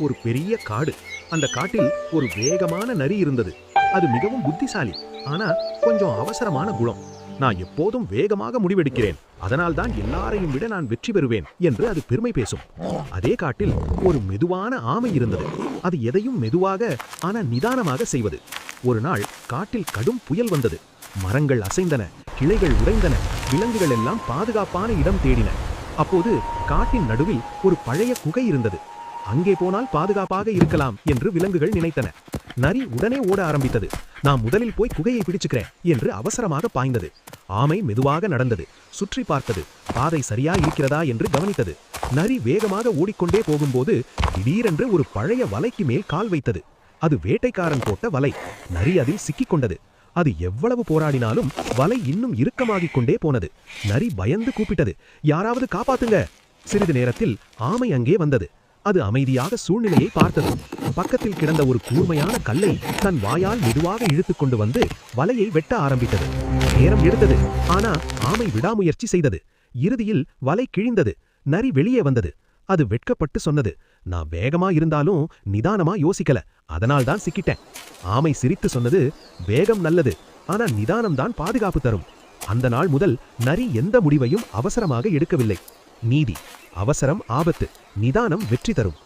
ஒரு பெரிய காடு. அந்த காட்டில் ஒரு வேகமான நரி இருந்தது. அது மிகவும் புத்திசாலி, ஆனா கொஞ்சம் அவசரமான குணம். நான் எப்போதும் வேகமாக முடிவெடுக்கிறேன், அதனால்தான் எல்லாரையும் விட நான் வெற்றி பெறுவேன் என்று அது பெருமை பேசும். அதே காட்டில் ஒரு மெதுவான ஆமை இருந்தது. அது எதையும் மெதுவாக ஆனா நிதானமாக செய்வது. ஒரு நாள் காட்டில் கடும் புயல் வந்தது. மரங்கள் அசைந்தன, கிளைகள் உடைந்தன, விலங்குகள் எல்லாம் பாதுகாப்பான இடம் தேடின. அப்போது காட்டின் நடுவில் ஒரு பழைய குகை இருந்தது. அங்கே போனால் பாதுகாப்பாக இருக்கலாம் என்று விலங்குகள் நினைத்தன. நரி உடனே ஓட ஆரம்பித்தது. நான் முதலில் போய் குகையை பிடிச்சுக்கிறேன் என்று அவசரமாக பாய்ந்தது. ஆமை மெதுவாக நடந்தது, சுற்றி பார்த்தது, பாதை சரியா இருக்கிறதா என்று கவனித்தது. நரி வேகமாக ஓடிக்கொண்டே போகும்போது திடீரென்று ஒரு பழைய வலைக்கு மேல் கால் வைத்தது. அது வேட்டைக்காரன் போட்ட வலை. நரி அதில் சிக்கிக் கொண்டது. அது எவ்வளவு போராடினாலும் வலை இன்னும் இறுக்கமாகிக் கொண்டே போனது. நரி பயந்து கூப்பிட்டது, யாராவது காப்பாத்துங்க. சிறிது நேரத்தில் ஆமை அங்கே வந்தது. அது அமைதியாக சூழ்நிலையை பார்த்தது. பக்கத்தில் கிடந்த ஒரு கூர்மையான கல்லை தன் வாயால் மெதுவாக இழுத்துக் கொண்டு வந்து வலையை வெட்ட ஆரம்பித்தது. நேரம் எடுத்தது, ஆனா ஆமை விடாமுயற்சி செய்தது. இறுதியில் வலை கிழிந்தது. நரி வெளியே வந்தது. அது வெட்கப்பட்டு சொன்னது, நான் வேகமா இருந்தாலும் நிதானமா யோசிக்கல, அதனால்தான் சிக்கிட்டேன். ஆமை சிரித்து சொன்னது, வேகம் நல்லது, ஆனா நிதானம்தான் பாதுகாப்பு தரும். அந்த நாள் முதல் நரி எந்த முடிவையும் அவசரமாக எடுக்கவில்லை. நீதி: அவசரம் ஆபத்து, நிதானம் வெற்றி தரும்.